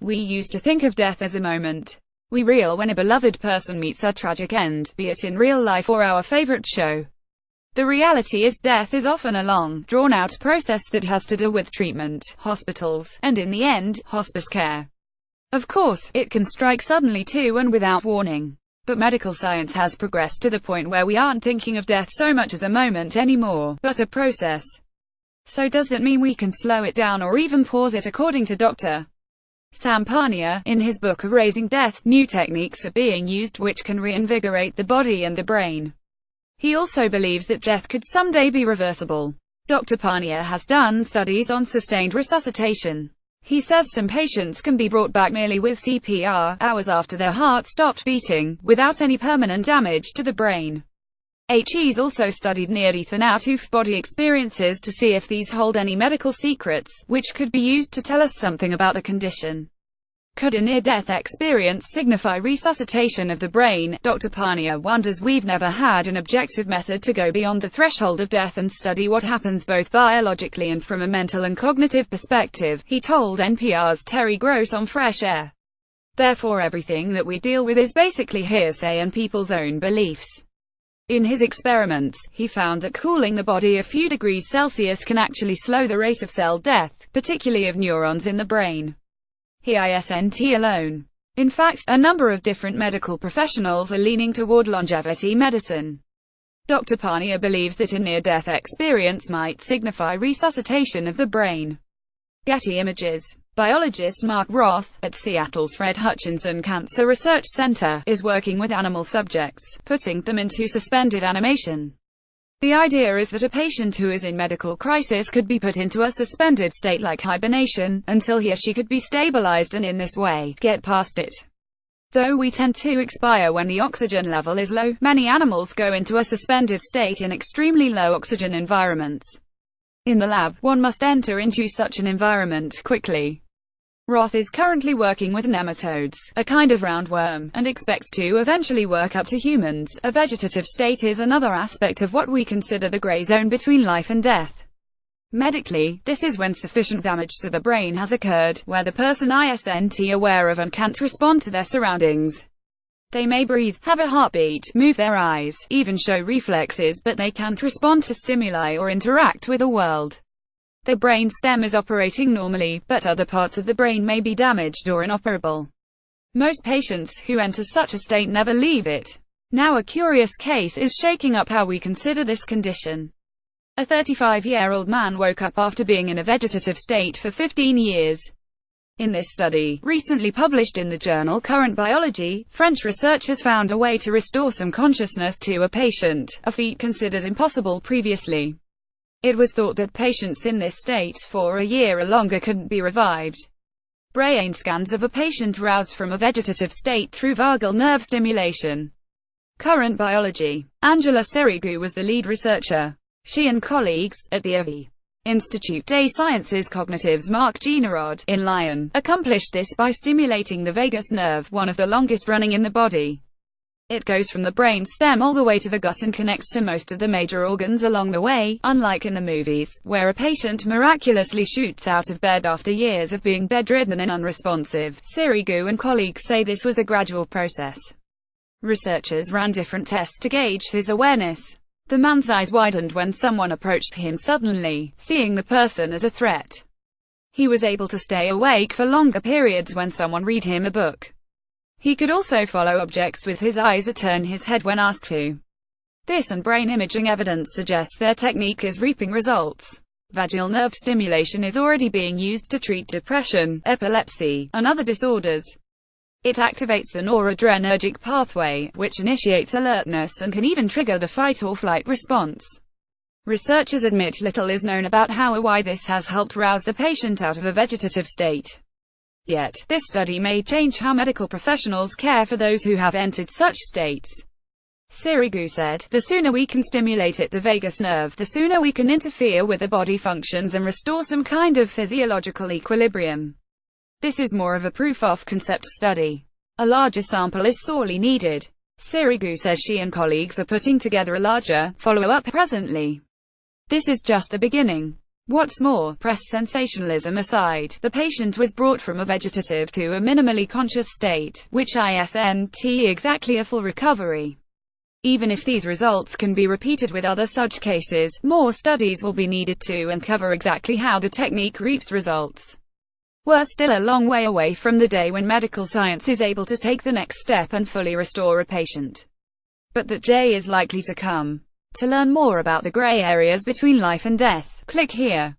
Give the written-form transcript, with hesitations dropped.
We used to think of death as a moment we reel when a beloved person meets a tragic end, be it in real life or our favorite show. The reality is death is often a long, drawn-out process that has to do with treatment, hospitals, and in the end, hospice care. Of course, it can strike suddenly too and without warning. But medical science has progressed to the point where we aren't thinking of death so much as a moment anymore, but a process. So does that mean we can slow it down or even pause it? According to Dr. Sam Parnia, in his book Erasing Death, new techniques are being used which can reinvigorate the body and the brain. He also believes that death could someday be reversible. Dr. Parnia has done studies on sustained resuscitation. He says some patients can be brought back merely with CPR, hours after their heart stopped beating, without any permanent damage to the brain. He's also studied near-death and out-of-body experiences to see if these hold any medical secrets, which could be used to tell us something about the condition. Could a near-death experience signify resuscitation of the brain? Dr. Parnia wonders. We've never had an objective method to go beyond the threshold of death and study what happens both biologically and from a mental and cognitive perspective, he told NPR's Terry Gross on Fresh Air. Therefore everything that we deal with is basically hearsay and people's own beliefs. In his experiments, he found that cooling the body a few degrees Celsius can actually slow the rate of cell death, particularly of neurons in the brain. He isn't alone. In fact, a number of different medical professionals are leaning toward longevity medicine. Dr. Parnia believes that a near-death experience might signify resuscitation of the brain. Getty Images. Biologist Mark Roth, at Seattle's Fred Hutchinson Cancer Research Center, is working with animal subjects, putting them into suspended animation. The idea is that a patient who is in medical crisis could be put into a suspended state like hibernation, until he or she could be stabilized and in this way, get past it. Though we tend to expire when the oxygen level is low, many animals go into a suspended state in extremely low oxygen environments. In the lab, one must enter into such an environment quickly. Roth is currently working with nematodes, a kind of roundworm, and expects to eventually work up to humans. A vegetative state is another aspect of what we consider the gray zone between life and death. Medically, this is when sufficient damage to the brain has occurred, where the person isn't aware of and can't respond to their surroundings. They may breathe, have a heartbeat, move their eyes, even show reflexes, but they can't respond to stimuli or interact with the world. The brain stem is operating normally, but other parts of the brain may be damaged or inoperable. Most patients who enter such a state never leave it. Now a curious case is shaking up how we consider this condition. A 35-year-old man woke up after being in a vegetative state for 15 years. In this study, recently published in the journal Current Biology, French researchers found a way to restore some consciousness to a patient, a feat considered impossible previously. It was thought that patients in this state for a year or longer couldn't be revived. Brain scans of a patient roused from a vegetative state through vagal nerve stimulation. Current Biology. Angela Sirigu was the lead researcher. She and colleagues, at the AVI Institute des Sciences Cognitives Marc Generard, in Lyon, accomplished this by stimulating the vagus nerve, one of the longest running in the body. It goes from the brain stem all the way to the gut and connects to most of the major organs along the way, unlike in the movies, where a patient miraculously shoots out of bed after years of being bedridden and unresponsive. Sirigu and colleagues say this was a gradual process. Researchers ran different tests to gauge his awareness. The man's eyes widened when someone approached him suddenly, seeing the person as a threat. He was able to stay awake for longer periods when someone read him a book. He could also follow objects with his eyes or turn his head when asked to. This and brain imaging evidence suggests their technique is reaping results. Vagal nerve stimulation is already being used to treat depression, epilepsy, and other disorders. It activates the noradrenergic pathway, which initiates alertness and can even trigger the fight-or-flight response. Researchers admit little is known about how or why this has helped rouse the patient out of a vegetative state. Yet, this study may change how medical professionals care for those who have entered such states. Sirigu said, "The sooner we can stimulate the vagus nerve, the sooner we can interfere with the body functions and restore some kind of physiological equilibrium. This is more of a proof-of-concept study. A larger sample is sorely needed." Sirigu says she and colleagues are putting together a larger follow-up presently. This is just the beginning. What's more, press sensationalism aside, the patient was brought from a vegetative to a minimally conscious state, which isn't exactly a full recovery. Even if these results can be repeated with other such cases, more studies will be needed to uncover exactly how the technique reaps results. We're still a long way away from the day when medical science is able to take the next step and fully restore a patient. But that day is likely to come. To learn more about the gray areas between life and death, click here.